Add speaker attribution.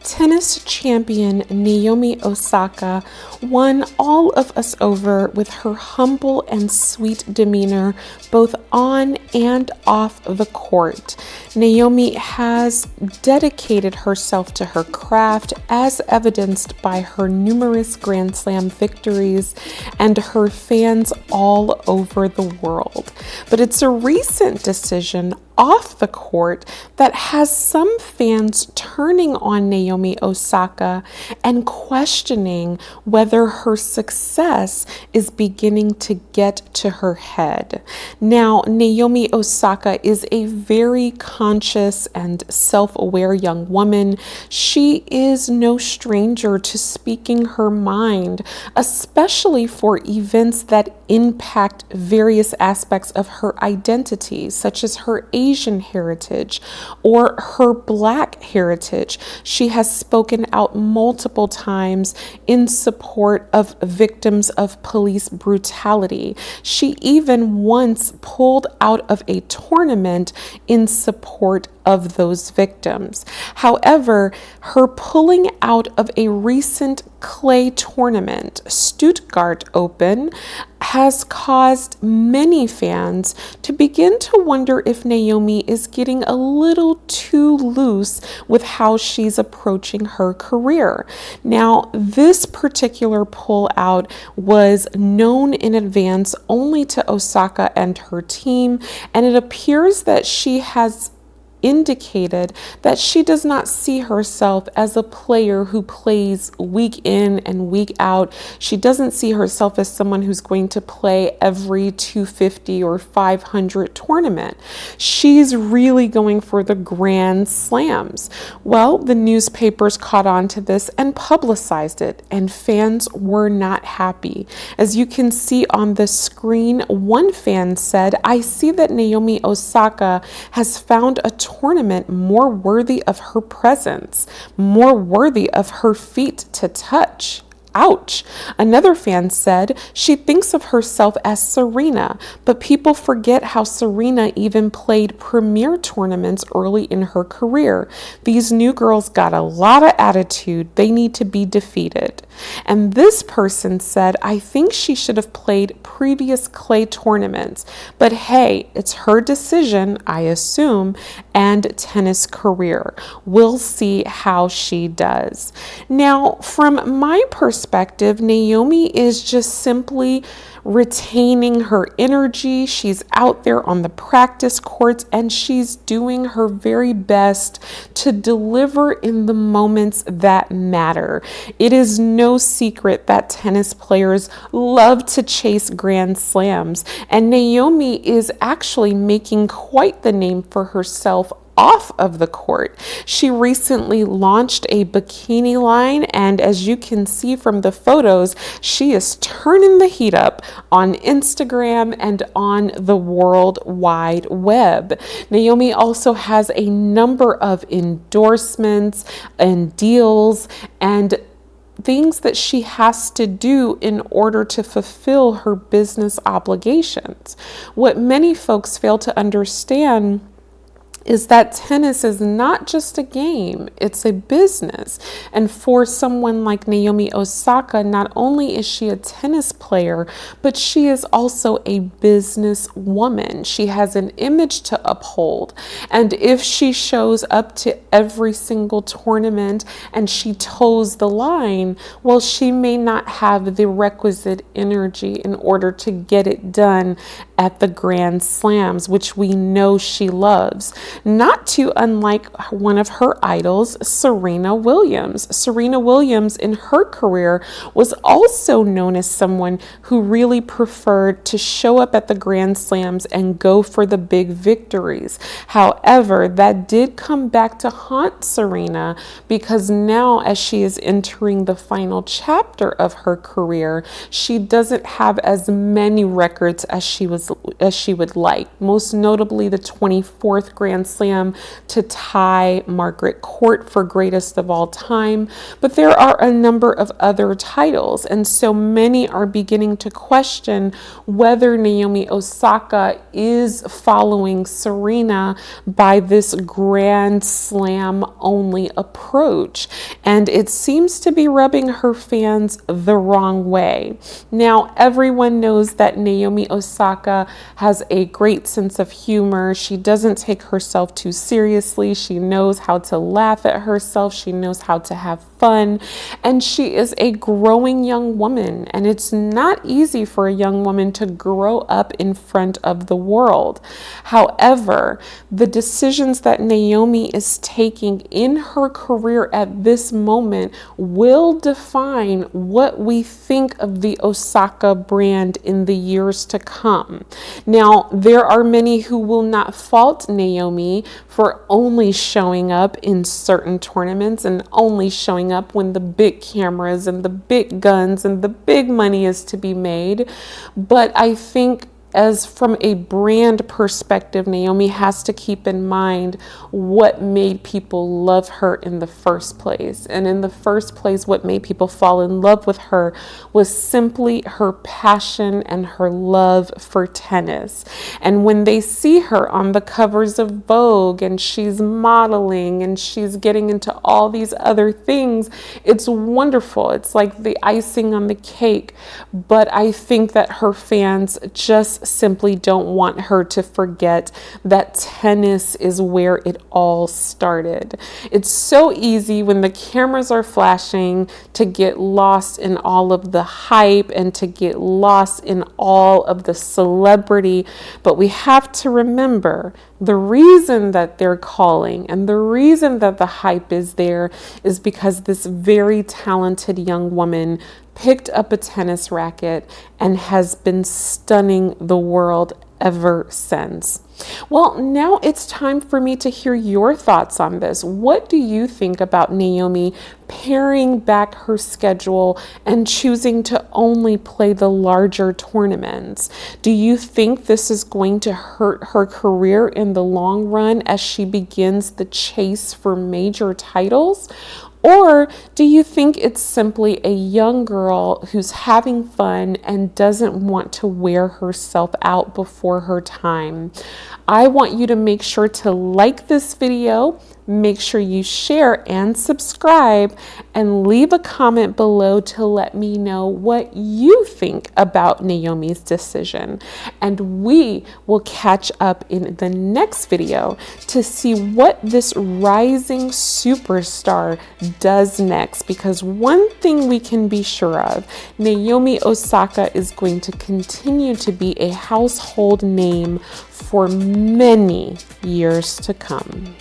Speaker 1: Tennis champion Naomi Osaka won all of us over with her humble and sweet demeanor, both on and off the court. Naomi has dedicated herself to her craft, as evidenced by her numerous Grand Slam victories and her fans all over the world. But it's a recent decision off the court that has some fans turning on Naomi Osaka and questioning whether her success is beginning to get to her head. Now, Naomi Osaka is a very conscious and self-aware young woman. She is no stranger to speaking her mind, especially for events that impact various aspects of her identity, such as her Asian heritage or her Black heritage. She has spoken out multiple times in support of victims of police brutality. She even once pulled out of a tournament in support of those victims. However, her pulling out of a recent clay tournament, Stuttgart Open, has caused many fans to begin to wonder if Naomi is getting a little too loose with how she's approaching her career. Now, this particular pullout was known in advance only to Osaka and her team, and it appears that she has indicated that she does not see herself as a player who plays week in and week out. She doesn't see herself as someone who's going to play every 250 or 500 tournament. She's really going for the Grand Slams. Well, the newspapers caught on to this and publicized it, and fans were not happy. As you can see on the screen, one fan said, "I see that Naomi Osaka has found a tournament more worthy of her presence, more worthy of her feet to touch. Ouch." Another fan said she thinks of herself as Serena, but people forget how Serena even played premier tournaments early in her career. These new girls got a lot of attitude. They need to be defeated. And this person said, "I think she should have played previous clay tournaments, but hey, it's her decision, I assume, and tennis career. We'll see how she does." Now, from my perspective, Naomi is just simply retaining her energy. She's out there on the practice courts and she's doing her very best to deliver in the moments that matter. It is no secret that tennis players love to chase Grand Slams, and Naomi is actually making quite the name for herself off of the court. She recently launched a bikini line, and as you can see from the photos, she is turning the heat up on Instagram and on the World Wide Web. Naomi also has a number of endorsements and deals and things that she has to do in order to fulfill her business obligations. What many folks fail to understand is that tennis is not just a game, it's a business. And for someone like Naomi Osaka, not only is she a tennis player, but she is also a business woman. She has an image to uphold. And if she shows up to every single tournament and she toes the line, well, she may not have the requisite energy in order to get it done at the Grand Slams, which we know she loves. Not too unlike one of her idols, Serena Williams. Serena Williams in her career was also known as someone who really preferred to show up at the Grand Slams and go for the big victories. However, that did come back to haunt Serena because now, as she is entering the final chapter of her career, she doesn't have as many records as she would like. Most notably, the 24th Grand Grand Slam to tie Margaret Court for greatest of all time, but there are a number of other titles, and so many are beginning to question whether Naomi Osaka is following Serena by this Grand Slam only approach, and it seems to be rubbing her fans the wrong way. Now, everyone knows that Naomi Osaka has a great sense of humor. She doesn't take herself too seriously. She knows how to laugh at herself. She knows how to have fun, and she is a growing young woman, and it's not easy for a young woman to grow up in front of the world. However, the decisions that Naomi is taking in her career at this moment will define what we think of the Osaka brand in the years to come. Now, there are many who will not fault Naomi for only showing up in certain tournaments and only showing up when the big cameras and the big guns and the big money is to be made. But I think as from a brand perspective, Naomi has to keep in mind what made people love her in the first place. And in the first place, what made people fall in love with her was simply her passion and her love for tennis. And when they see her on the covers of Vogue and she's modeling and she's getting into all these other things, it's wonderful. It's like the icing on the cake. But I think that her fans just simply don't want her to forget that tennis is where it all started. It's so easy when the cameras are flashing to get lost in all of the hype and to get lost in all of the celebrity, but we have to remember the reason that they're calling and the reason that the hype is there is because this very talented young woman picked up a tennis racket and has been stunning the world ever since. Well, now it's time for me to hear your thoughts on this. What do you think about Naomi paring back her schedule and choosing to only play the larger tournaments? Do you think this is going to hurt her career in the long run as she begins the chase for major titles? Or do you think it's simply a young girl who's having fun and doesn't want to wear herself out before her time? I want you to make sure to like this video, make sure you share and subscribe, and leave a comment below to let me know what you think about Naomi's decision. And we will catch up in the next video to see what this rising superstar does next, because one thing we can be sure of, Naomi Osaka is going to continue to be a household name for many years to come.